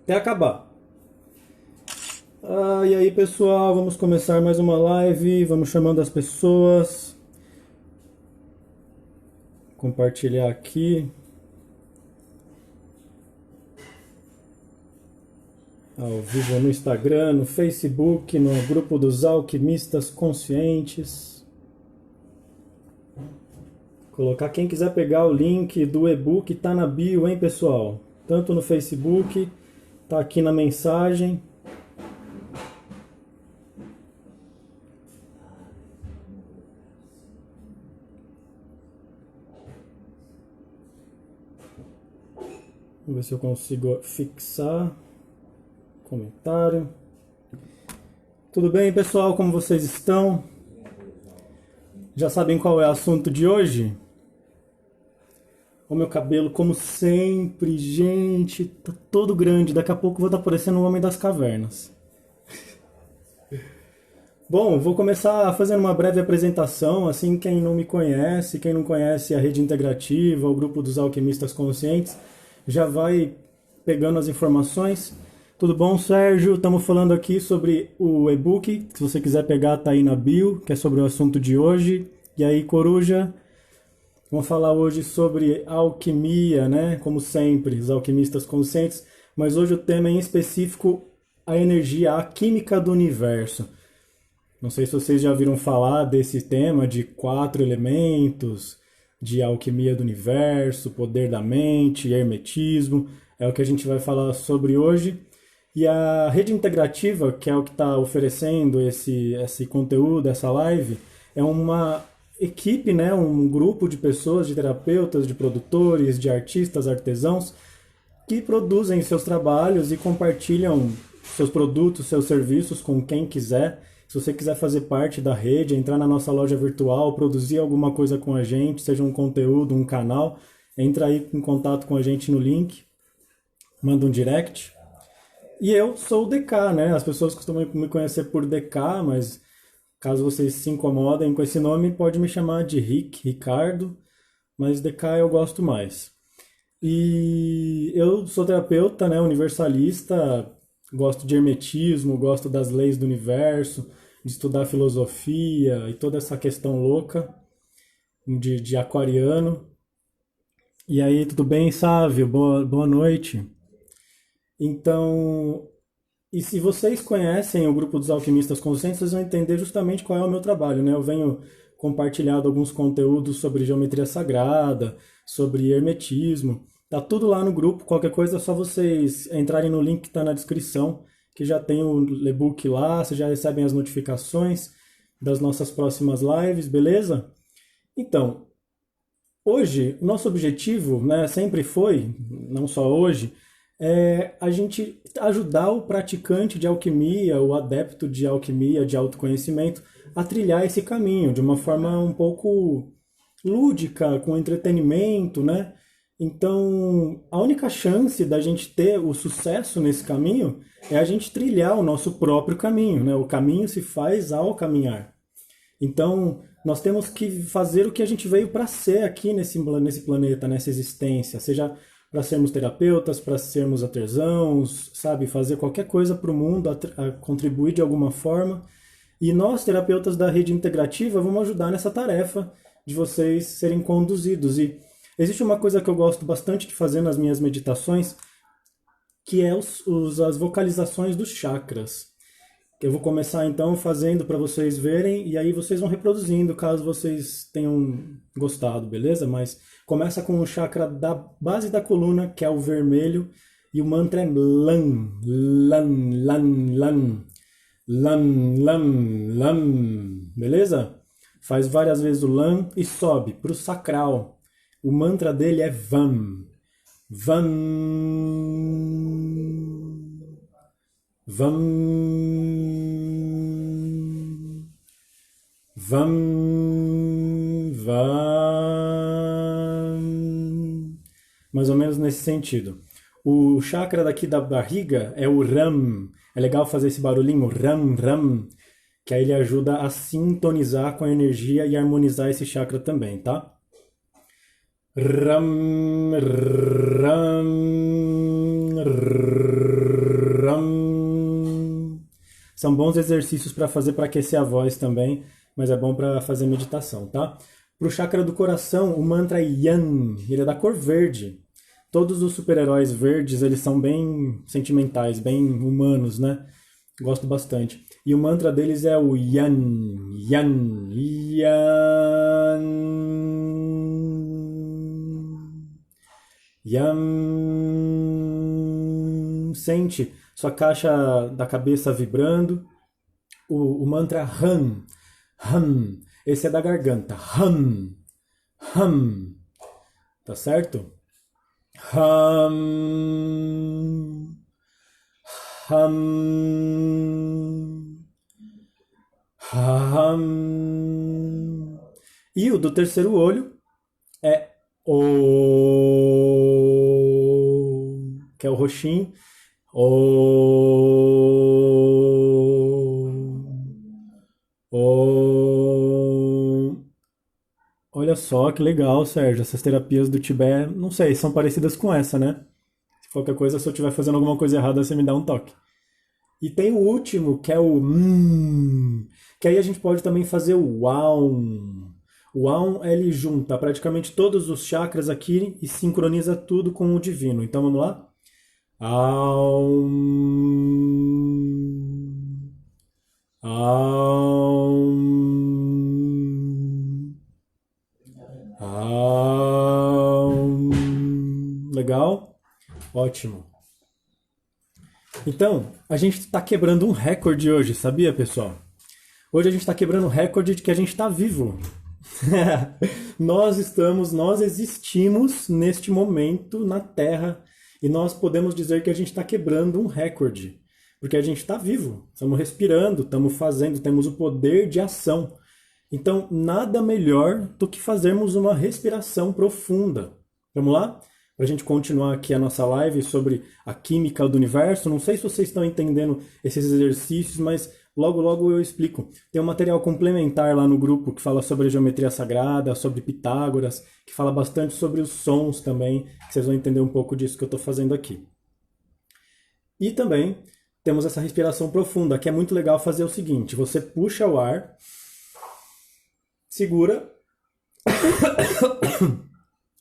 até acabar. E aí pessoal, vamos começar mais uma live, vamos chamando as pessoas. Compartilhar aqui. Ao vivo no Instagram, no Facebook, no grupo dos alquimistas conscientes. Colocar quem quiser pegar o link do e-book, tá na bio, hein pessoal? Tanto no Facebook, tá aqui na mensagem. Vamos ver se eu consigo fixar comentário. Tudo bem, pessoal? Como vocês estão? Já sabem qual é o assunto de hoje? O meu cabelo, como sempre, gente, tá todo grande. Daqui a pouco eu vou estar parecendo um homem das cavernas. Bom, vou começar fazendo uma breve apresentação, assim, quem não me conhece, quem não conhece a Rede Integrativa, o Grupo dos Alquimistas Conscientes, já vai pegando as informações. Tudo bom, Sérgio? Estamos falando aqui sobre o e-book, se você quiser pegar, tá aí na bio, que é sobre o assunto de hoje. E aí, Coruja, vamos falar hoje sobre alquimia, né? Como sempre, os alquimistas conscientes, mas hoje o tema é em específico a energia, a química do universo. Não sei se vocês já ouviram falar desse tema de 4 elementos, de alquimia do universo, poder da mente, hermetismo. É o que a gente vai falar sobre hoje. E a Rede Integrativa, que é o que está oferecendo esse conteúdo, essa live, é uma equipe, né, um grupo de pessoas, de terapeutas, de produtores, de artistas, artesãos, que produzem seus trabalhos e compartilham seus produtos, seus serviços com quem quiser. Se você quiser fazer parte da rede, entrar na nossa loja virtual, produzir alguma coisa com a gente, seja um conteúdo, um canal, entra aí em contato com a gente no link, manda um direct. E eu sou o DK, né? As pessoas costumam me conhecer por DK, mas caso vocês se incomodem com esse nome, pode me chamar de Ricardo, mas DK eu gosto mais. E eu sou terapeuta, né, universalista, gosto de hermetismo, gosto das leis do universo, de estudar filosofia e toda essa questão louca de aquariano. E aí, tudo bem, Sávio? Boa noite. Então, e se vocês conhecem o grupo dos alquimistas conscientes, vocês vão entender justamente qual é o meu trabalho, né? Eu venho compartilhado alguns conteúdos sobre geometria sagrada, sobre hermetismo. Tá tudo lá no grupo, qualquer coisa é só vocês entrarem no link que está na descrição, que já tem o e-book lá, vocês já recebem as notificações das nossas próximas lives, beleza? Então, hoje, o nosso objetivo, né, sempre foi, não só hoje, é a gente ajudar o praticante de alquimia, o adepto de alquimia, de autoconhecimento, a trilhar esse caminho de uma forma um pouco lúdica, com entretenimento, né? Então, a única chance da gente ter o sucesso nesse caminho é a gente trilhar o nosso próprio caminho, né? O caminho se faz ao caminhar. Então, nós temos que fazer o que a gente veio para ser aqui nesse planeta, nessa existência, seja para sermos terapeutas, para sermos artesãos, sabe, fazer qualquer coisa para o mundo, a contribuir de alguma forma. E nós, terapeutas da Rede Integrativa, vamos ajudar nessa tarefa de vocês serem conduzidos. E existe uma coisa que eu gosto bastante de fazer nas minhas meditações, que é as vocalizações dos chakras. Eu vou começar então fazendo para vocês verem e aí vocês vão reproduzindo caso vocês tenham gostado, beleza? Mas começa com o chakra da base da coluna, que é o vermelho, e o mantra é Lan, Lan, Lan, Lan, Lan, Lan, Lan, beleza? Faz várias vezes o Lan e sobe para o sacral. O mantra dele é Vam, Vam, Vam, Vam, Vam. Mais ou menos nesse sentido. O chakra daqui da barriga é o Ram. É legal fazer esse barulhinho, Ram, Ram, que aí ele ajuda a sintonizar com a energia e harmonizar esse chakra também, tá? Ram, Ram, Ram. São bons exercícios para fazer para aquecer a voz também, mas é bom para fazer meditação, tá? Para o chakra do coração, o mantra Yan, ele é da cor verde. Todos os super-heróis verdes, eles são bem sentimentais, bem humanos, né? Gosto bastante. E o mantra deles é o Yan, Yan, Yan, Yan. Sente sua caixa da cabeça vibrando. O mantra Ham, Ham. Esse é da garganta. Ham, Ham. Tá certo? Ham, Ham, Ham. E o do terceiro olho é O, que é o roxinho. O, O. Olha só que legal, Sérgio. Essas terapias do Tibete, não sei, são parecidas com essa, né? Se qualquer coisa, se eu estiver fazendo alguma coisa errada, você me dá um toque. E tem o último, que é o que aí a gente pode também fazer o Aum. O Aum, ele junta praticamente todos os chakras aqui e sincroniza tudo com o divino. Então vamos lá? Aum, Aum, Aum. Legal? Ótimo. Então, a gente está quebrando um recorde hoje, sabia, pessoal? Hoje a gente está quebrando o recorde de que a gente está vivo. Nós existimos neste momento na Terra e nós podemos dizer que a gente está quebrando um recorde. Porque a gente está vivo, estamos respirando, estamos fazendo, temos o poder de ação. Então, nada melhor do que fazermos uma respiração profunda. Vamos lá? Para a gente continuar aqui a nossa live sobre a química do universo. Não sei se vocês estão entendendo esses exercícios, mas logo logo eu explico. Tem um material complementar lá no grupo que fala sobre a geometria sagrada, sobre Pitágoras, que fala bastante sobre os sons também, que vocês vão entender um pouco disso que eu estou fazendo aqui. E também temos essa respiração profunda, que é muito legal fazer o seguinte: você puxa o ar, segura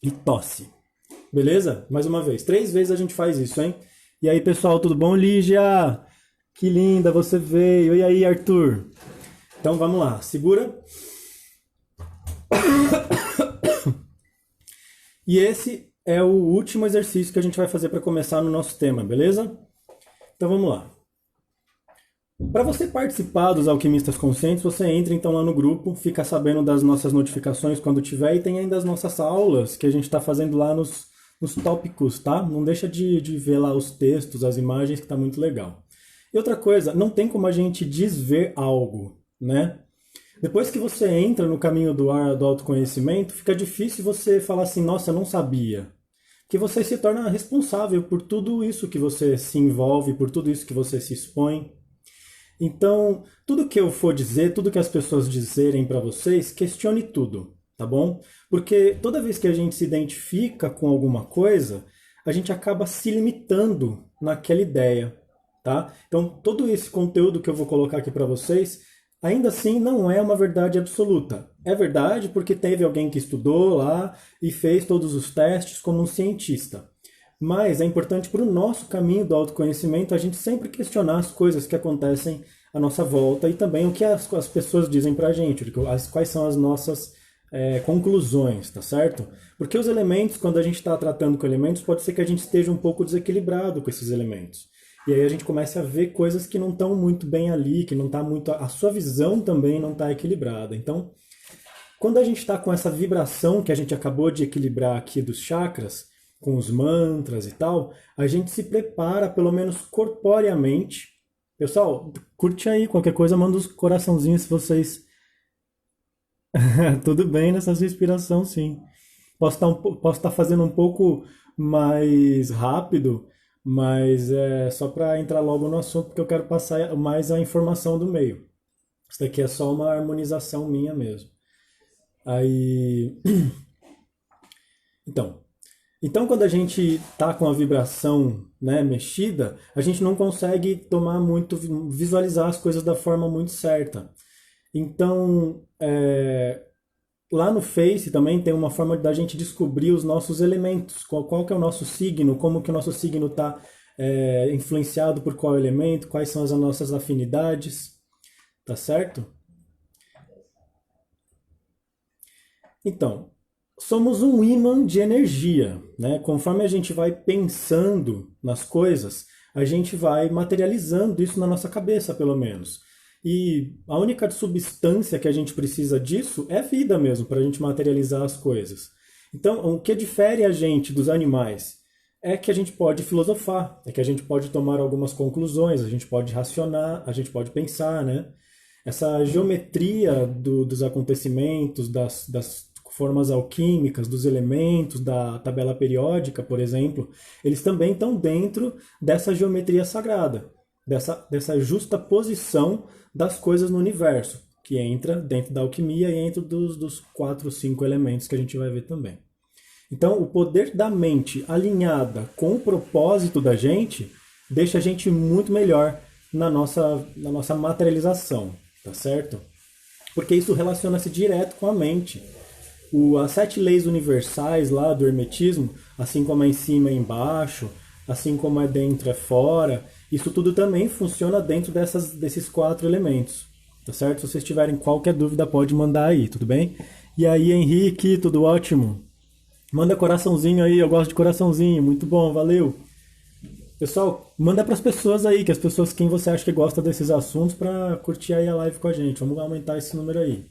e tosse. Beleza? Mais uma vez. 3 vezes a gente faz isso, hein? E aí, pessoal, tudo bom? Lígia! Que linda, você veio. E aí, Arthur? Então, vamos lá. Segura. E esse é o último exercício que a gente vai fazer para começar no nosso tema, beleza? Então, vamos lá. Para você participar dos Alquimistas Conscientes, você entra então lá no grupo, fica sabendo das nossas notificações quando tiver e tem ainda as nossas aulas que a gente está fazendo lá nos tópicos, tá? Não deixa de ver lá os textos, as imagens, que tá muito legal. E outra coisa, não tem como a gente desver algo, né? Depois que você entra no caminho do autoconhecimento, fica difícil você falar assim, nossa, eu não sabia. Porque você se torna responsável por tudo isso que você se envolve, por tudo isso que você se expõe. Então, tudo que eu for dizer, tudo que as pessoas dizerem para vocês, questione tudo, tá bom? Porque toda vez que a gente se identifica com alguma coisa, a gente acaba se limitando naquela ideia, tá? Então, todo esse conteúdo que eu vou colocar aqui para vocês, ainda assim não é uma verdade absoluta. É verdade porque teve alguém que estudou lá e fez todos os testes como um cientista. Mas é importante para o nosso caminho do autoconhecimento a gente sempre questionar as coisas que acontecem à nossa volta e também o que as pessoas dizem para a gente, quais são as nossas conclusões, tá certo? Porque os elementos, quando a gente está tratando com elementos, pode ser que a gente esteja um pouco desequilibrado com esses elementos. E aí a gente começa a ver coisas que não estão muito bem ali, que não está muito... A sua visão também não está equilibrada. Então, quando a gente está com essa vibração que a gente acabou de equilibrar aqui dos chakras, com os mantras e tal, a gente se prepara, pelo menos corporeamente. Pessoal, curte aí, qualquer coisa, manda os coraçãozinhos se vocês... Tudo bem nessa sua inspiração, sim. Posso estar fazendo um pouco mais rápido, mas é só para entrar logo no assunto, porque eu quero passar mais a informação do meio. Isso daqui é só uma harmonização minha mesmo. Aí... Então... Então, quando a gente está com a vibração, né, mexida, a gente não consegue tomar muito, visualizar as coisas da forma muito certa. Então, lá no Face também tem uma forma da gente descobrir os nossos elementos, qual que é o nosso signo, como que o nosso signo está influenciado por qual elemento, quais são as nossas afinidades, tá certo? Então, somos um ímã de energia, né? Conforme a gente vai pensando nas coisas, a gente vai materializando isso na nossa cabeça, pelo menos. E a única substância que a gente precisa disso é vida mesmo, para a gente materializar as coisas. Então, o que difere a gente dos animais é que a gente pode filosofar, é que a gente pode tomar algumas conclusões, a gente pode racionar, a gente pode pensar, né? Essa geometria dos acontecimentos, das formas alquímicas, dos elementos, da tabela periódica, por exemplo, eles também estão dentro dessa geometria sagrada, dessa justa posição das coisas no universo, que entra dentro da alquimia e entra dos quatro, cinco elementos que a gente vai ver também. Então, o poder da mente alinhada com o propósito da gente deixa a gente muito melhor na nossa materialização, tá certo? Porque isso relaciona-se direto com a mente. As sete leis universais lá do hermetismo, assim como é em cima e embaixo, assim como é dentro é fora, isso tudo também funciona dentro desses quatro elementos, tá certo? Se vocês tiverem qualquer dúvida, pode mandar aí, tudo bem? E aí, Henrique, tudo ótimo? Manda coraçãozinho aí, eu gosto de coraçãozinho, muito bom, valeu. Pessoal, manda para as pessoas aí, que as pessoas, quem você acha que gosta desses assuntos, para curtir aí a live com a gente. Vamos aumentar esse número aí.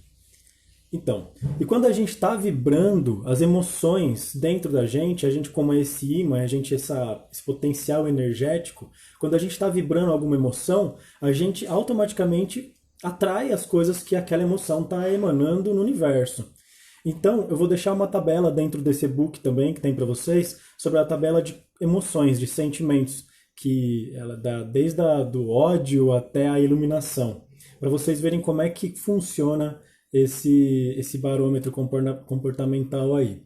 Então, e quando a gente está vibrando, as emoções dentro da gente, a gente como é esse imã, a gente esse potencial energético, quando a gente está vibrando alguma emoção, a gente automaticamente atrai as coisas que aquela emoção está emanando no universo. Então, eu vou deixar uma tabela dentro desse e-book também que tem para vocês sobre a tabela de emoções, de sentimentos, que ela dá desde do ódio até a iluminação, para vocês verem como é que funciona esse barômetro comportamental aí.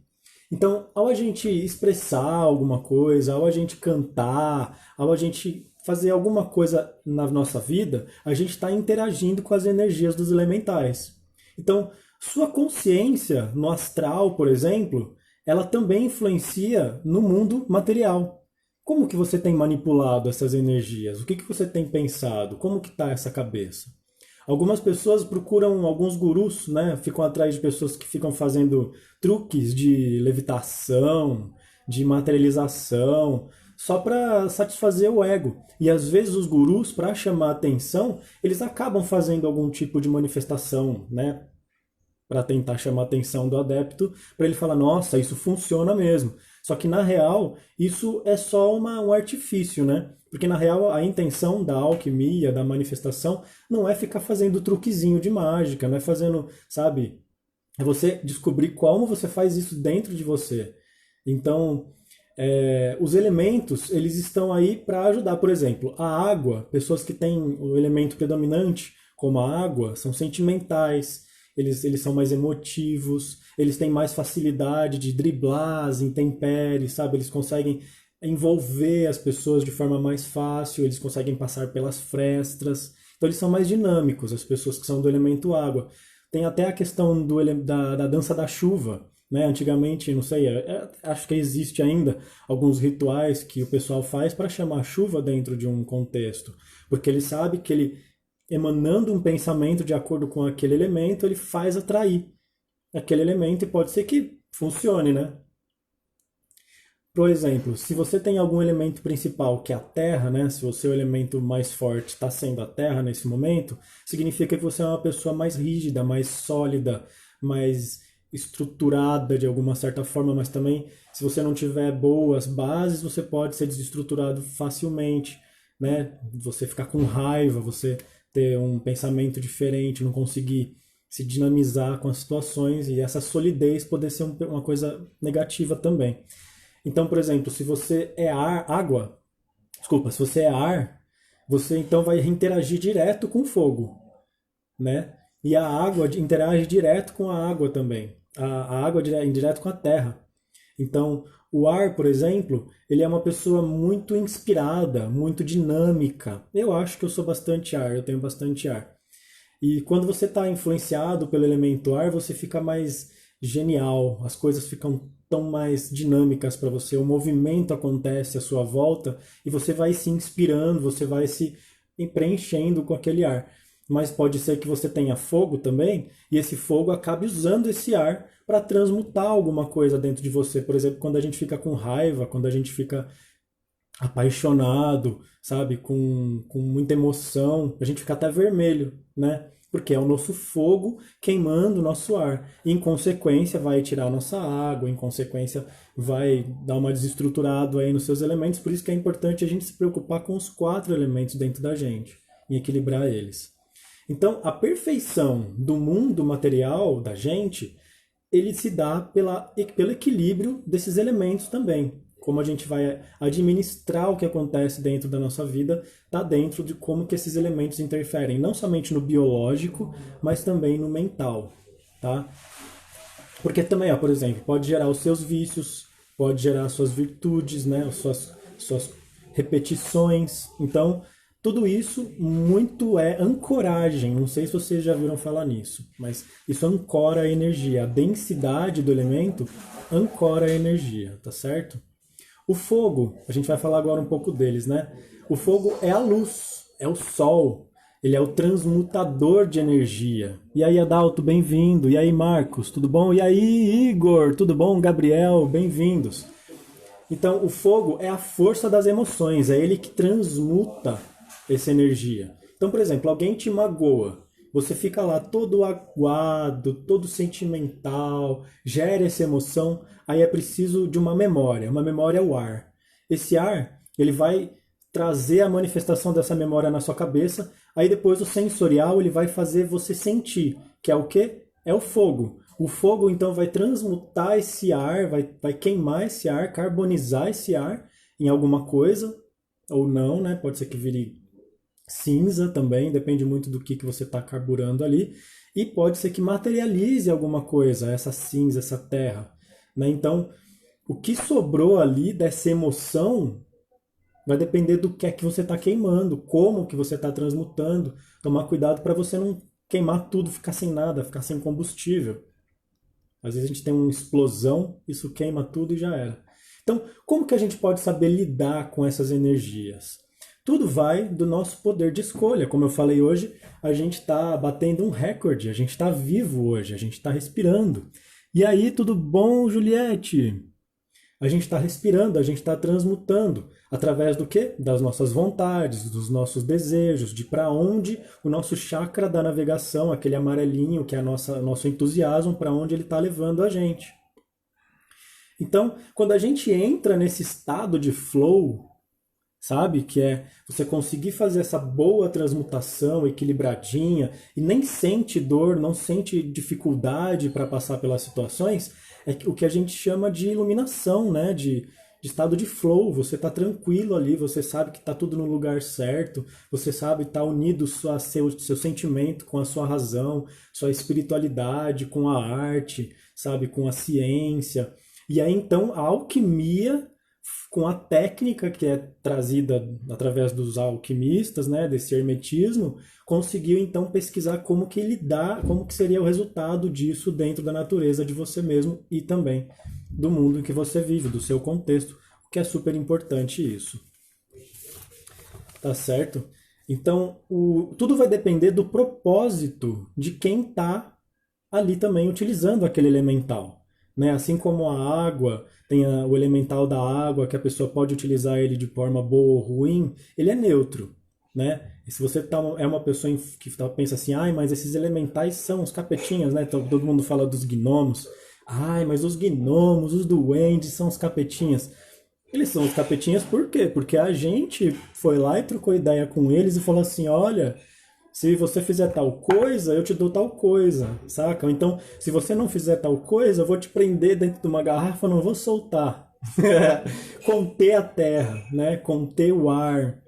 Então, ao a gente expressar alguma coisa, ao a gente cantar, ao a gente fazer alguma coisa na nossa vida, a gente está interagindo com as energias dos elementais. Então, sua consciência no astral, por exemplo, ela também influencia no mundo material. Como que você tem manipulado essas energias? O que você tem pensado? Como que está essa cabeça? Algumas pessoas procuram alguns gurus, né? Ficam atrás de pessoas que ficam fazendo truques de levitação, de materialização, só para satisfazer o ego. E às vezes os gurus, para chamar atenção, eles acabam fazendo algum tipo de manifestação, né? Para tentar chamar a atenção do adepto, para ele falar, nossa, isso funciona mesmo. Só que na real, isso é só um artifício, né? Porque na real a intenção da alquimia, da manifestação, não é ficar fazendo truquezinho de mágica, não é fazendo, sabe? É você descobrir como você faz isso dentro de você. Então, os elementos, eles estão aí para ajudar. Por exemplo, a água, pessoas que têm o elemento predominante, como a água, são sentimentais, eles são mais emotivos, eles têm mais facilidade de driblar as intempéries, sabe? Eles conseguem envolver as pessoas de forma mais fácil, eles conseguem passar pelas frestas. Então eles são mais dinâmicos, as pessoas que são do elemento água. Tem até a questão da dança da chuva, né? Antigamente, não sei, acho que existe ainda alguns rituais que o pessoal faz para chamar a chuva dentro de um contexto, porque ele sabe que ele emanando um pensamento de acordo com aquele elemento, ele faz atrair aquele elemento e pode ser que funcione, né? Por exemplo, se você tem algum elemento principal que é a terra, né? Se o seu elemento mais forte está sendo a terra nesse momento, significa que você é uma pessoa mais rígida, mais sólida, mais estruturada de alguma certa forma, mas também se você não tiver boas bases, você pode ser desestruturado facilmente, né? Você ficar com raiva, você ter um pensamento diferente, não conseguir se dinamizar com as situações e essa solidez poder ser uma coisa negativa também. Então, por exemplo, se você é água, desculpa, se você é ar, você então vai interagir direto com o fogo, né? E a água interage direto com a água também. A água direto com a terra. Então, O ar, por exemplo, ele é uma pessoa muito inspirada, muito dinâmica. Eu acho que eu sou bastante ar, eu tenho bastante ar. E quando você está influenciado pelo elemento ar, você fica mais genial, as coisas ficam tão mais dinâmicas para você, o movimento acontece à sua volta e você vai se inspirando, você vai se preenchendo com aquele ar. Mas pode ser que você tenha fogo também e esse fogo acabe usando esse ar para transmutar alguma coisa dentro de você. Por exemplo, quando a gente fica com raiva, quando a gente fica apaixonado, sabe, com muita emoção, a gente fica até vermelho, né? Porque é o nosso fogo queimando o nosso ar. E, em consequência, vai tirar a nossa água, em consequência, vai dar uma desestruturada aí nos seus elementos. Por isso que é importante a gente se preocupar com os 4 elementos dentro da gente, e equilibrar eles. Então, a perfeição do mundo material da gente, ele se dá pelo equilíbrio desses elementos também. Como a gente vai administrar o que acontece dentro da nossa vida, está dentro de como que esses elementos interferem, não somente no biológico, mas também no mental, tá? Porque também, ó, por exemplo, pode gerar os seus vícios, pode gerar as suas virtudes, né? As suas repetições. Então, tudo isso muito é ancoragem. Não sei se vocês já viram falar nisso, mas isso ancora a energia. A densidade do elemento ancora a energia, tá certo? O fogo, a gente vai falar agora um pouco deles, né? O fogo é a luz, é o sol, ele é o transmutador de energia. E aí, Adalto, bem-vindo. E aí, Marcos, tudo bom? E aí, Igor, tudo bom? Gabriel, bem-vindos. Então, o fogo é a força das emoções, é ele que transmuta essa energia. Então, por exemplo, alguém te magoa, você fica lá todo aguado, todo sentimental, gera essa emoção, aí é preciso de uma memória é o ar. Esse ar, ele vai trazer a manifestação dessa memória na sua cabeça, aí depois o sensorial, ele vai fazer você sentir, que é o quê? É o fogo. O fogo, então, vai transmutar esse ar, vai queimar esse ar, carbonizar esse ar em alguma coisa, ou não, né? Pode ser que vire cinza também, depende muito do que você está carburando ali, e pode ser que materialize alguma coisa, essa cinza, essa terra, né? Então, o que sobrou ali dessa emoção vai depender do que é que você está queimando, como que você está transmutando, tomar cuidado para você não queimar tudo, ficar sem nada, ficar sem combustível. Às vezes a gente tem uma explosão, isso queima tudo e já era. Então, como que a gente pode saber lidar com essas energias? Tudo vai do nosso poder de escolha. Como eu falei hoje, a gente está batendo um recorde, a gente está vivo hoje, a gente está respirando. E aí, tudo bom, Juliette? A gente está respirando, a gente está transmutando. Através do quê? Das nossas vontades, dos nossos desejos, de para onde o nosso chakra da navegação, aquele amarelinho que é nosso entusiasmo, para onde ele está levando a gente. Então, quando a gente entra nesse estado de flow, sabe? Que é você conseguir fazer essa boa transmutação equilibradinha e nem sente dor, não sente dificuldade para passar pelas situações, é o que a gente chama de iluminação, né? De estado de flow. Você está tranquilo ali, você sabe que está tudo no lugar certo, você sabe estar unido seu sentimento com a sua razão, sua espiritualidade, com a arte, sabe? Com a ciência. E aí então a alquimia com a técnica que é trazida através dos alquimistas, né, desse hermetismo, conseguiu então pesquisar como que como que seria o resultado disso dentro da natureza de você mesmo e também do mundo em que você vive, do seu contexto, o que é super importante isso. Tá certo? Então, tudo vai depender do propósito de quem está ali também utilizando aquele elemental. Né? Assim como a água, tem o elemental da água, que a pessoa pode utilizar ele de forma boa ou ruim, ele é neutro. Né? E se você é uma pessoa que pensa assim, ai, mas esses elementais são os capetinhas, né? Então, todo mundo fala dos gnomos. Ai, mas os gnomos, os duendes são os capetinhas. Eles são os capetinhas por quê? Porque a gente foi lá e trocou ideia com eles e falou assim, olha, se você fizer tal coisa, eu te dou tal coisa, saca? Então, se você não fizer tal coisa, eu vou te prender dentro de uma garrafa, eu não vou soltar. Conter a terra, né? Conter o ar,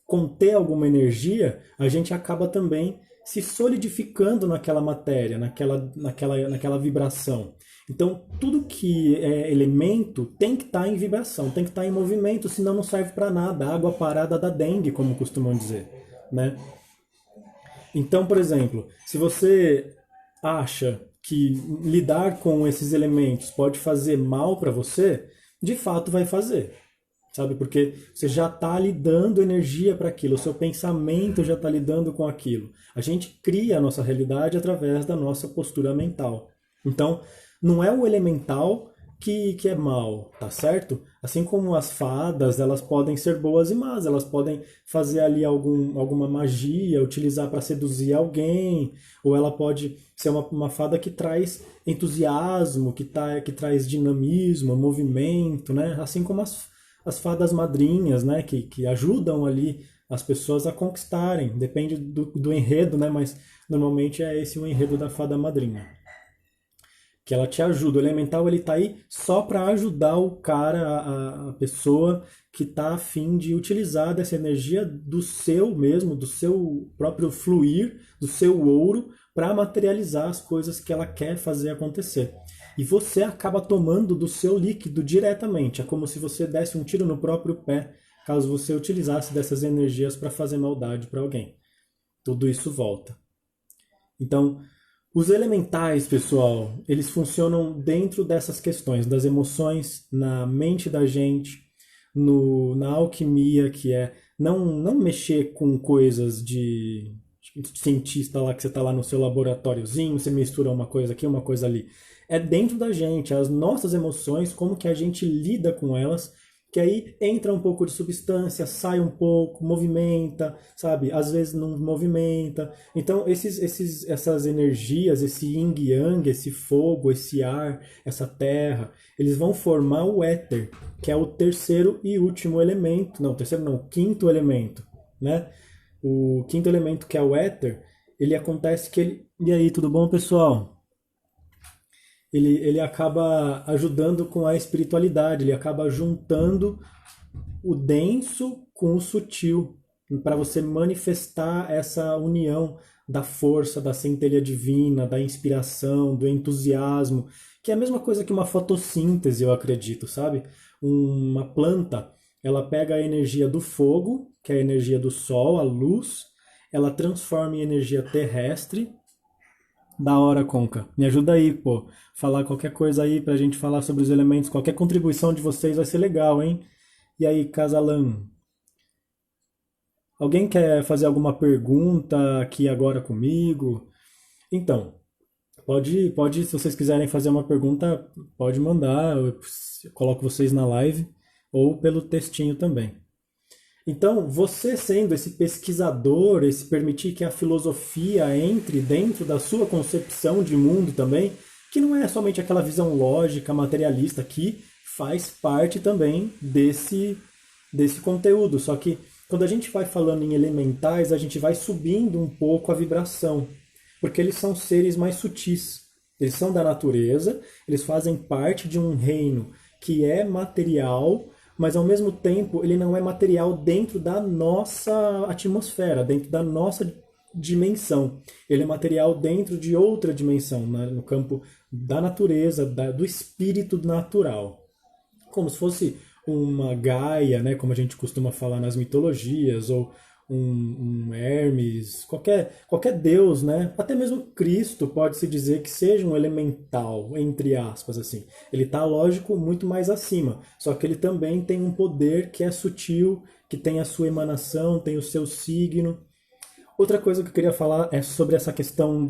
conter alguma energia, a gente acaba também se solidificando naquela matéria, naquela vibração. Então, tudo que é elemento tem que estar em vibração, tem que estar em movimento, senão não serve para nada. Água parada dá dengue, como costumam dizer, né? Então, por exemplo, se você acha que lidar com esses elementos pode fazer mal para você, de fato vai fazer, sabe? Porque você já está lidando energia para aquilo, o seu pensamento já está lidando com aquilo. A gente cria a nossa realidade através da nossa postura mental. Então, não é o elemental que é mal, tá certo? Assim como as fadas, elas podem ser boas e más, elas podem fazer ali alguma magia, utilizar para seduzir alguém, ou ela pode ser uma fada que traz entusiasmo, que traz dinamismo, movimento, né? Assim como as fadas madrinhas, né? Que ajudam ali as pessoas a conquistarem. Depende do enredo, né? Mas normalmente é esse o enredo da fada madrinha. Que ela te ajuda. O elemental ele tá aí só para ajudar o cara, a pessoa que tá a fim de utilizar dessa energia do seu mesmo, do seu próprio fluir, do seu ouro, para materializar as coisas que ela quer fazer acontecer. E você acaba tomando do seu líquido diretamente. É como se você desse um tiro no próprio pé, caso você utilizasse dessas energias para fazer maldade para alguém. Tudo isso volta. Então, os elementais, pessoal, eles funcionam dentro dessas questões, das emoções, na mente da gente, na alquimia, que é não mexer com coisas de cientista lá, que você está lá no seu laboratóriozinho, você mistura uma coisa aqui, uma coisa ali. É dentro da gente, as nossas emoções, como que a gente lida com elas, que aí entra um pouco de substância, sai um pouco, movimenta, sabe? Às vezes não movimenta. Então, essas energias, esse yin e yang, esse fogo, esse ar, essa terra, eles vão formar o éter, que é o terceiro e último elemento. Não, terceiro não, quinto elemento, né? O quinto elemento, que é o éter, ele acontece que ele... E aí, tudo bom, pessoal? Ele acaba ajudando com a espiritualidade, ele acaba juntando o denso com o sutil, para você manifestar essa união da força, da centelha divina, da inspiração, do entusiasmo, que é a mesma coisa que uma fotossíntese, eu acredito, sabe? Uma planta, ela pega a energia do fogo, que é a energia do sol, a luz, ela transforma em energia terrestre. Da hora, Conca. Me ajuda aí, pô. Falar qualquer coisa aí pra gente falar sobre os elementos. Qualquer contribuição de vocês vai ser legal, hein? E aí, Casalan? Alguém quer fazer alguma pergunta aqui agora comigo? Então, se vocês quiserem fazer uma pergunta, pode mandar. Eu coloco vocês na live ou pelo textinho também. Então, você sendo esse pesquisador, esse permitir que a filosofia entre dentro da sua concepção de mundo também, que não é somente aquela visão lógica, materialista, que faz parte também desse conteúdo. Só que quando a gente vai falando em elementais, a gente vai subindo um pouco a vibração, porque eles são seres mais sutis. Eles são da natureza, eles fazem parte de um reino que é material, mas ao mesmo tempo ele não é material dentro da nossa atmosfera, dentro da nossa dimensão. Ele é material dentro de outra dimensão, no campo da natureza, do espírito natural. Como se fosse uma Gaia, né, como a gente costuma falar nas mitologias, ou um Hermes, qualquer deus, né? Até mesmo Cristo pode-se dizer que seja um elemental, entre aspas, assim. Ele está, lógico, muito mais acima, só que ele também tem um poder que é sutil, que tem a sua emanação, tem o seu signo. Outra coisa que eu queria falar é sobre essa questão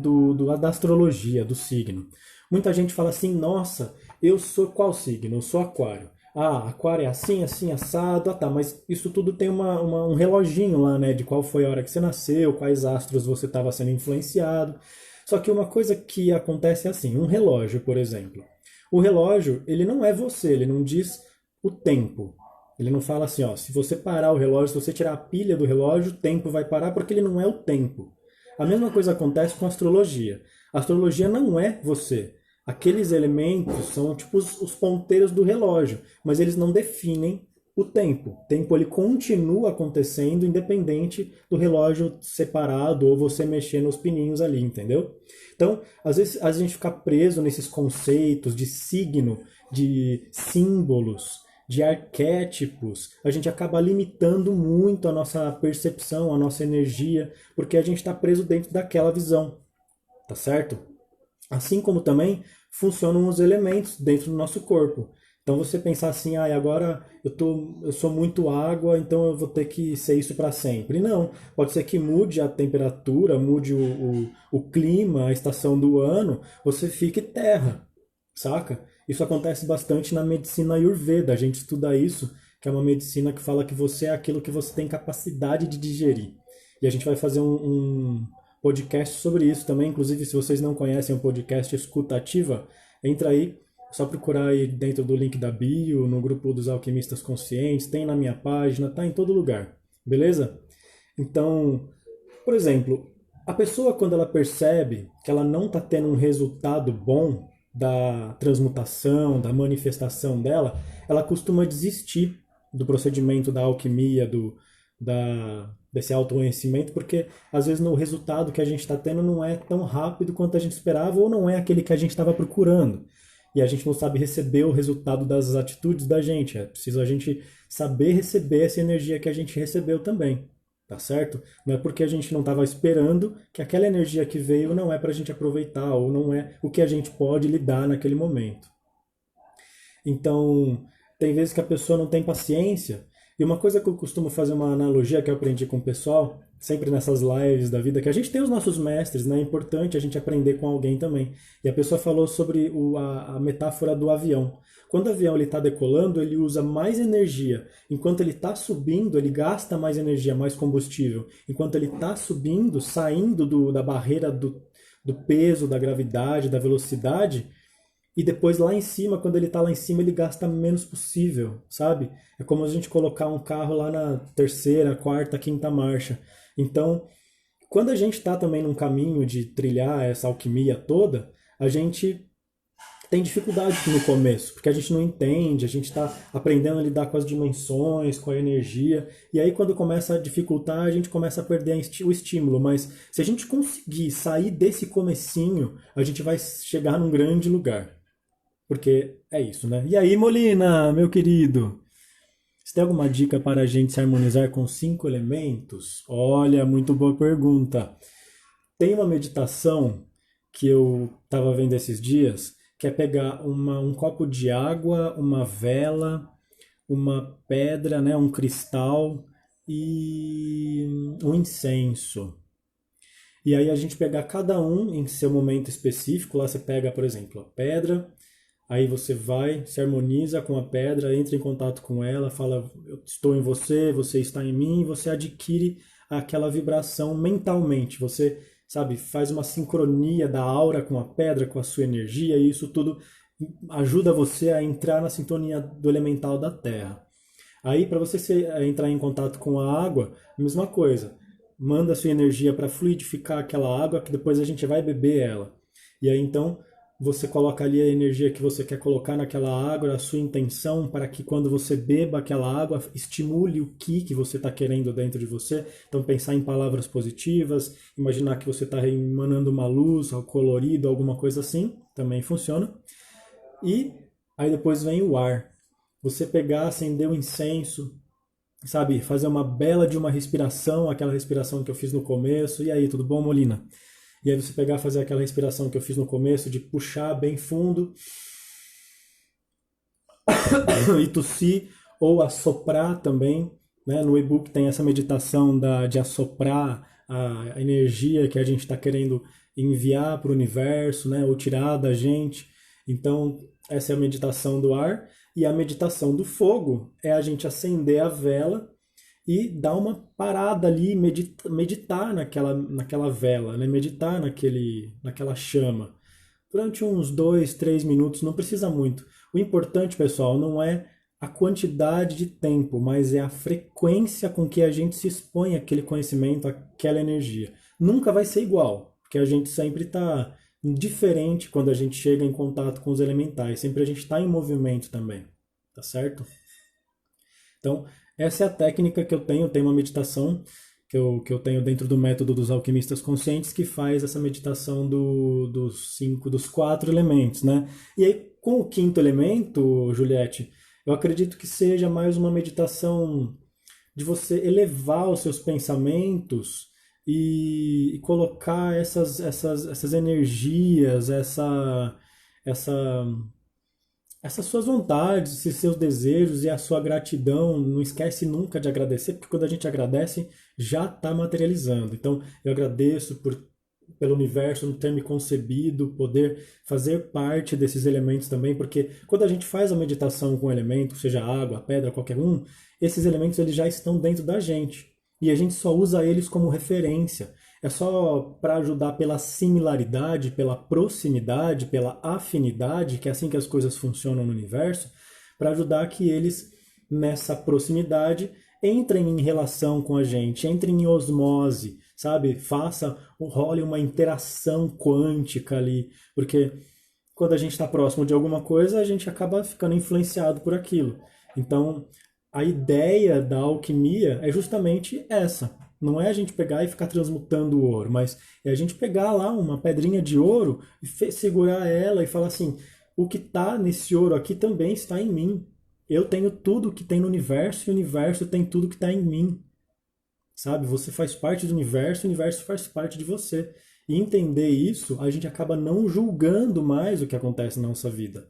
da astrologia, do signo. Muita gente fala assim, nossa, eu sou qual signo? Eu sou aquário. Ah, aquário é assim, assim, assado. Ah, tá, mas isso tudo tem um reloginho lá, né? De qual foi a hora que você nasceu, quais astros você estava sendo influenciado. Só que uma coisa que acontece é assim, um relógio, por exemplo. O relógio, ele não é você, ele não diz o tempo. Ele não fala assim, ó, se você parar o relógio, se você tirar a pilha do relógio, o tempo vai parar, porque ele não é o tempo. A mesma coisa acontece com a astrologia. A astrologia não é você. Aqueles elementos são tipo os ponteiros do relógio, mas eles não definem o tempo. O tempo ele continua acontecendo independente do relógio separado ou você mexer nos pininhos ali, entendeu? Então, às vezes a gente fica preso nesses conceitos de signo, de símbolos, de arquétipos, a gente acaba limitando muito a nossa percepção, a nossa energia, porque a gente está preso dentro daquela visão, tá certo? Assim como também funcionam os elementos dentro do nosso corpo. Então você pensar assim, ah, agora eu sou muito água, então eu vou ter que ser isso para sempre. Não, pode ser que mude a temperatura, mude o clima, a estação do ano, você fique terra, saca? Isso acontece bastante na medicina Ayurveda, a gente estuda isso, que é uma medicina que fala que você é aquilo que você tem capacidade de digerir. E a gente vai fazer um podcast sobre isso também. Inclusive, se vocês não conhecem o podcast Escuta Ativa, entra aí, é só procurar aí dentro do link da bio, no grupo dos alquimistas conscientes, tem na minha página, tá em todo lugar, beleza? Então, por exemplo, a pessoa quando ela percebe que ela não está tendo um resultado bom da transmutação, da manifestação dela, ela costuma desistir do procedimento da alquimia, desse autoconhecimento, porque às vezes o resultado que a gente está tendo não é tão rápido quanto a gente esperava ou não é aquele que a gente estava procurando. E a gente não sabe receber o resultado das atitudes da gente. É preciso a gente saber receber essa energia que a gente recebeu também. Tá certo? Não é porque a gente não estava esperando que aquela energia que veio não é para a gente aproveitar ou não é o que a gente pode lidar naquele momento. Então, tem vezes que a pessoa não tem paciência. E uma coisa que eu costumo fazer uma analogia que eu aprendi com o pessoal, sempre nessas lives da vida, que a gente tem os nossos mestres, né? É importante a gente aprender com alguém também. E a pessoa falou sobre a metáfora do avião. Quando o avião está decolando, ele usa mais energia. Enquanto ele está subindo, ele gasta mais energia, mais combustível. Enquanto ele está subindo, saindo da barreira do peso, da gravidade, da velocidade, e depois lá em cima, quando ele está lá em cima, ele gasta menos possível, sabe? É como a gente colocar um carro lá na terceira, quarta, quinta marcha. Então, quando a gente está também num caminho de trilhar essa alquimia toda, a gente tem dificuldade no começo, porque a gente não entende, a gente está aprendendo a lidar com as dimensões, com a energia, e aí quando começa a dificultar, a gente começa a perder o estímulo, mas se a gente conseguir sair desse comecinho, a gente vai chegar num grande lugar. Porque é isso, né? E aí, Molina, meu querido? Você tem alguma dica para a gente se harmonizar com 5 elementos? Olha, muito boa pergunta. Tem uma meditação que eu estava vendo esses dias, que é pegar um copo de água, uma vela, uma pedra, né, um cristal e um incenso. E aí a gente pegar cada um em seu momento específico. Lá você pega, por exemplo, a pedra. Aí você vai, se harmoniza com a pedra, entra em contato com ela, fala, eu estou em você, você está em mim, e você adquire aquela vibração mentalmente. Você, sabe, faz uma sincronia da aura com a pedra, com a sua energia, e isso tudo ajuda você a entrar na sintonia do elemental da terra. Aí, para você entrar em contato com a água, a mesma coisa. Manda a sua energia para fluidificar aquela água, que depois a gente vai beber ela. E aí, então, você coloca ali a energia que você quer colocar naquela água, a sua intenção para que quando você beba aquela água, estimule o que você está querendo dentro de você. Então pensar em palavras positivas, imaginar que você está emanando uma luz, algo colorido, alguma coisa assim, também funciona. E aí depois vem o ar. Você pegar, acender o incenso, sabe, fazer uma bela de uma respiração, aquela respiração que eu fiz no começo. E aí, tudo bom, Molina? E aí você pegar e fazer aquela respiração que eu fiz no começo, de puxar bem fundo e tossir, ou assoprar também. Né? No e-book tem essa meditação de assoprar a energia que a gente está querendo enviar para o universo, né? Ou tirar da gente. Então, essa é a meditação do ar. E a meditação do fogo é a gente acender a vela e dar uma parada ali, meditar naquela vela, né? Meditar naquela chama. Durante uns 2, 3 minutos, não precisa muito. O importante, pessoal, não é a quantidade de tempo, mas é a frequência com que a gente se expõe àquele conhecimento, àquela energia. Nunca vai ser igual, porque a gente sempre está diferente quando a gente chega em contato com os elementais. Sempre a gente está em movimento também, tá certo? Então, essa é a técnica que eu tenho. Tem uma meditação que eu tenho dentro do método dos alquimistas conscientes que faz essa meditação dos quatro elementos, né? E aí, com o quinto elemento, Juliette, eu acredito que seja mais uma meditação de você elevar os seus pensamentos e colocar essas energias, essa, essas suas vontades, esses seus desejos e a sua gratidão. Não esquece nunca de agradecer, porque quando a gente agradece, já está materializando. Então, eu agradeço pelo universo não ter me concebido, poder fazer parte desses elementos também, porque quando a gente faz a meditação com elemento, seja água, pedra, qualquer um, esses elementos eles já estão dentro da gente. E a gente só usa eles como referência. É só para ajudar pela similaridade, pela proximidade, pela afinidade, que é assim que as coisas funcionam no universo, para ajudar que eles, nessa proximidade, entrem em relação com a gente, entrem em osmose, sabe? Role uma interação quântica ali, porque quando a gente está próximo de alguma coisa, a gente acaba ficando influenciado por aquilo. Então, a ideia da alquimia é justamente essa. Não é a gente pegar e ficar transmutando o ouro, mas é a gente pegar lá uma pedrinha de ouro e segurar ela e falar assim: o que está nesse ouro aqui também está em mim. Eu tenho tudo que tem no universo e o universo tem tudo que está em mim. Sabe? Você faz parte do universo, o universo faz parte de você. E entender isso, a gente acaba não julgando mais o que acontece na nossa vida.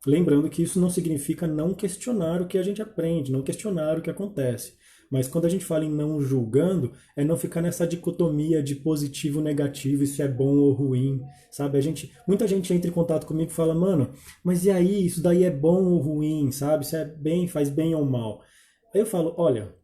Lembrando que isso não significa não questionar o que a gente aprende, não questionar o que acontece. Mas quando a gente fala em não julgando, é não ficar nessa dicotomia de positivo e negativo, isso é bom ou ruim, sabe? Muita gente entra em contato comigo e fala: mano, mas e aí, isso daí é bom ou ruim, sabe? Isso é bem, faz bem ou mal. Aí eu falo: olha,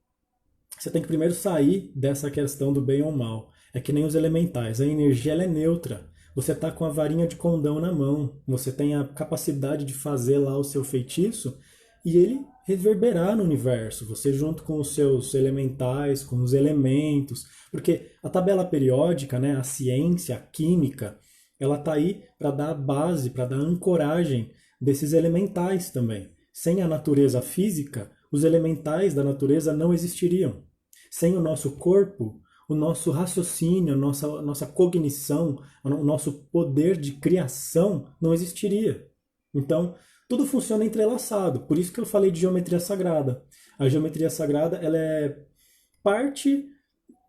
você tem que primeiro sair dessa questão do bem ou mal. É que nem os elementais, a energia ela é neutra. Você está com a varinha de condão na mão, você tem a capacidade de fazer lá o seu feitiço e ele reverberar no universo, você junto com os seus elementais, com os elementos, porque a tabela periódica, né, a ciência, a química, ela está aí para dar a base, para dar a ancoragem desses elementais também. Sem a natureza física, os elementais da natureza não existiriam. Sem o nosso corpo, o nosso raciocínio, a nossa cognição, o nosso poder de criação não existiria. Então, tudo funciona entrelaçado. Por isso que eu falei de geometria sagrada. A geometria sagrada ela é parte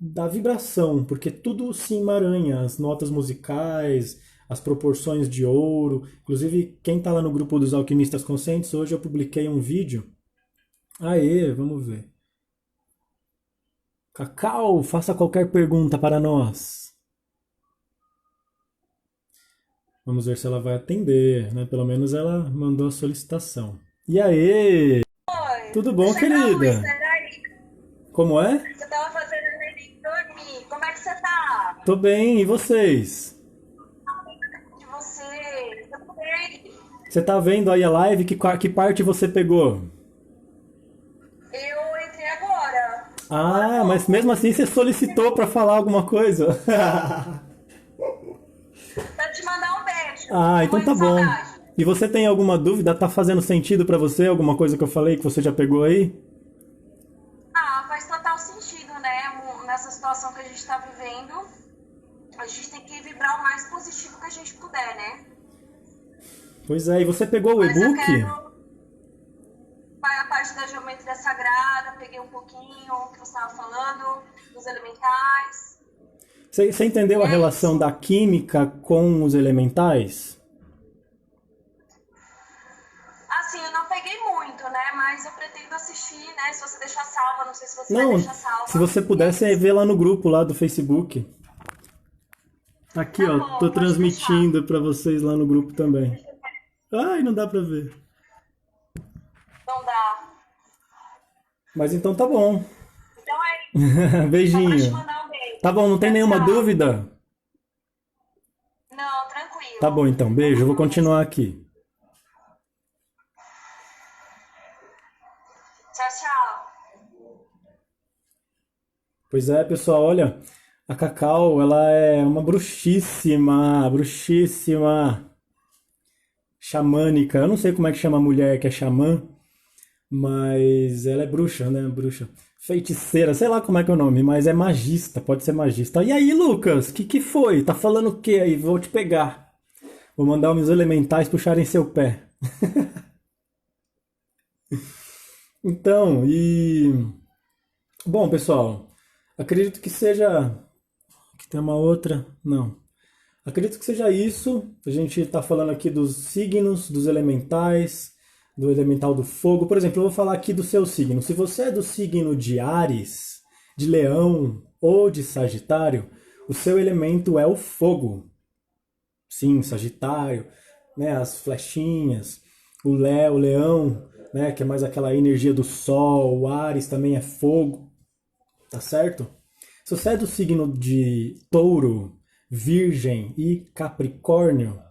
da vibração, porque tudo se emaranha, as notas musicais, as proporções de ouro. Inclusive, quem está lá no grupo dos alquimistas conscientes, hoje eu publiquei um vídeo. Aê, vamos ver. Cacau, faça qualquer pergunta para nós. Vamos ver se ela vai atender, né? Pelo menos ela mandou a solicitação. E aí? Oi, Tudo bom, deixa eu dar luz, querida? sai daí. Como é? Você tava fazendo o neném dormir. Como é que você tá? Tô bem, e vocês? De você? Eu tô bem. Você tá vendo aí a live? Que parte você pegou? Eu entrei agora. Agora há Ah, mas pouco. mesmo assim você solicitou para falar alguma coisa? Pra te mandar um beijo. Ah, então Morrendo tá de bom. saudade. E você tem alguma dúvida? Tá fazendo sentido para você alguma coisa que eu falei que você já pegou aí? Ah, faz total sentido, né? Nessa situação que a gente tá vivendo, a gente tem que vibrar o mais positivo que a gente puder, né? Pois é, e você pegou o Mas eu e-book? quero. Vai a parte da geometria sagrada, peguei um pouquinho que você estava falando, dos elementais. Você entendeu E a é relação isso. da química com os elementais? Assim, eu não peguei muito, né? Mas eu pretendo assistir, né? Se você deixar salva, não sei se você vai Não, deixar se salva. você E é pudesse isso. ver lá no grupo lá do Facebook. Aqui, Tá ó, tô bom, pode deixar. transmitindo para vocês lá no grupo também. Ai, não dá para ver. Não dá. Mas então tá bom. Então é isso. Só pra te Beijinho. mandar um Tá beijo. bom, não tem Tchau, nenhuma tchau. dúvida? Não, Tá bom tranquilo. então, beijo, Nenhuma eu vou luz. continuar aqui. Tchau, tchau. Pois é, pessoal, olha, a Cacau, ela é uma bruxíssima, bruxíssima, xamânica. Eu não sei como é que chama a mulher que é xamã, Mas ela é bruxa, né? Bruxa. Feiticeira, sei lá como é que é o nome, mas é magista, pode ser magista. E aí, Lucas, que foi? Tá falando o que aí? Vou te pegar. Vou mandar os meus elementais puxarem seu pé. Então, e. Bom, pessoal, acredito que seja. Que tem uma outra. Não. Acredito que seja isso. A gente está falando aqui dos signos, dos elementais, do elemental do fogo. Por exemplo, eu vou falar aqui do seu signo. Se você é do signo de Áries, de Leão ou de Sagitário, o seu elemento é o fogo. Sim, Sagitário, né, as flechinhas, o Leão, né, que é mais aquela energia do Sol, o Áries também é fogo, tá certo? Se você é do signo de Touro, Virgem e Capricórnio,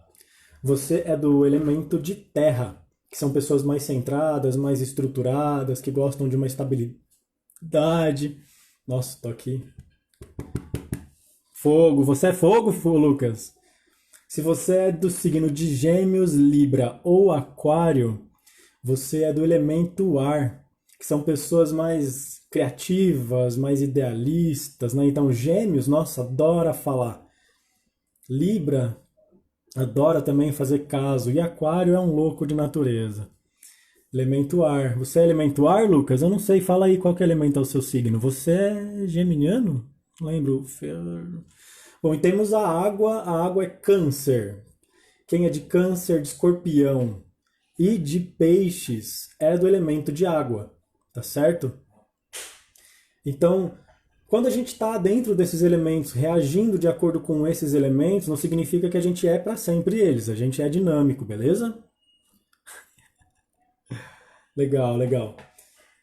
você é do elemento de terra, que são pessoas mais centradas, mais estruturadas, que gostam de uma estabilidade. Nossa, tô aqui. Fogo, você é fogo, Lucas? Se você é do signo de Gêmeos, Libra ou Aquário, você é do elemento ar, que são pessoas mais criativas, mais idealistas, né? Então, Gêmeos, nossa, adora falar. Libra adora também fazer caso. E Aquário é um louco de natureza. Elemento ar. Você é elemento ar, Lucas? Eu não sei. Fala aí qual que é o elemento ao seu signo. Você é geminiano? Não lembro. Bom, e temos a água. A água é câncer. Quem é de câncer, de escorpião e de peixes é do elemento de água. Tá certo? Então, quando a gente está dentro desses elementos, reagindo de acordo com esses elementos, não significa que a gente é para sempre eles. A gente é dinâmico, beleza? Legal, legal.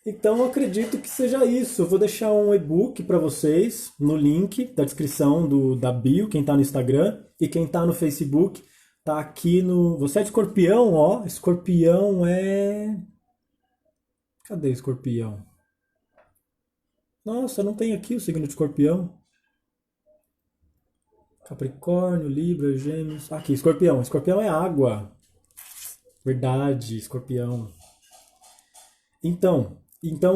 Então, eu acredito que seja isso. Eu vou deixar um e-book para vocês no link da descrição da bio, quem está no Instagram, e quem está no Facebook tá aqui no. Você é de escorpião, ó. Escorpião é. Cadê escorpião? Nossa, não tem aqui o signo de escorpião. Capricórnio, Libra, Gêmeos. Aqui, escorpião. Escorpião é água. Verdade, escorpião. Então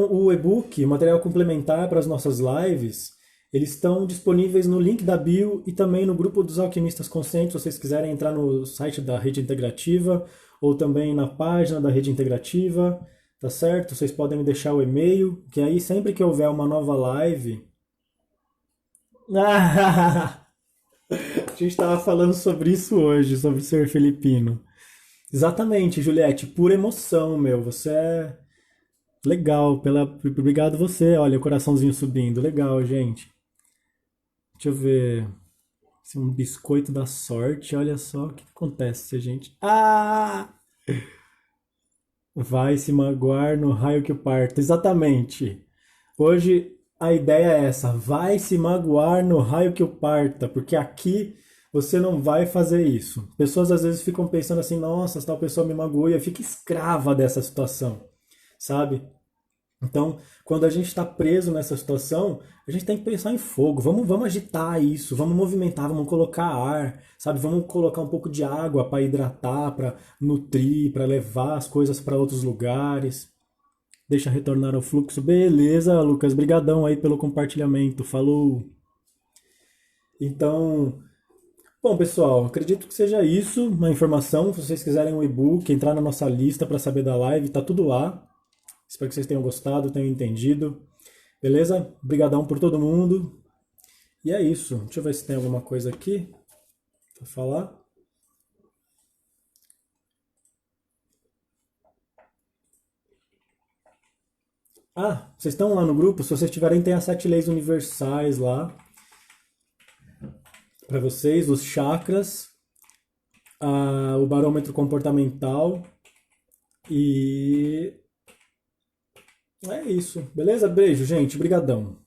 o e-book, o material complementar para as nossas lives, eles estão disponíveis no link da bio e também no grupo dos Alquimistas Conscientes, se vocês quiserem entrar no site da Rede Integrativa ou também na página da Rede Integrativa, tá certo? Vocês podem me deixar o e-mail, que aí sempre que houver uma nova live... A gente estava falando sobre isso hoje, sobre ser filipino. Exatamente, Juliette, pura emoção, meu. Você é legal. Obrigado você. Olha, o coraçãozinho subindo. Legal, gente. Deixa eu ver. Esse é um biscoito da sorte. Olha só o que acontece se a gente. Ah! Vai se magoar no raio que o parta. Exatamente. Hoje a ideia é essa. Vai se magoar no raio que o parta. Porque aqui você não vai fazer isso. Pessoas às vezes ficam pensando assim: nossa, tal pessoa me magoou, e eu fico escrava dessa situação, sabe? Então, quando a gente está preso nessa situação, a gente tem que pensar em fogo. Vamos agitar isso, vamos movimentar, vamos colocar ar, sabe? Vamos colocar um pouco de água para hidratar, para nutrir, para levar as coisas para outros lugares. Deixa retornar ao fluxo. Beleza, Lucas, brigadão aí pelo compartilhamento. Falou. Então, bom, pessoal, acredito que seja isso, uma informação. Se vocês quiserem um e-book, entrar na nossa lista para saber da live, tá tudo lá. Espero que vocês tenham gostado, tenham entendido. Beleza? Obrigadão por todo mundo. E é isso. Deixa eu ver se tem alguma coisa aqui para falar. Ah, vocês estão lá no grupo? Se vocês tiverem, tem as 7 leis universais lá para vocês, os chakras, o barômetro comportamental e é isso. Beleza? Beijo, gente. Brigadão.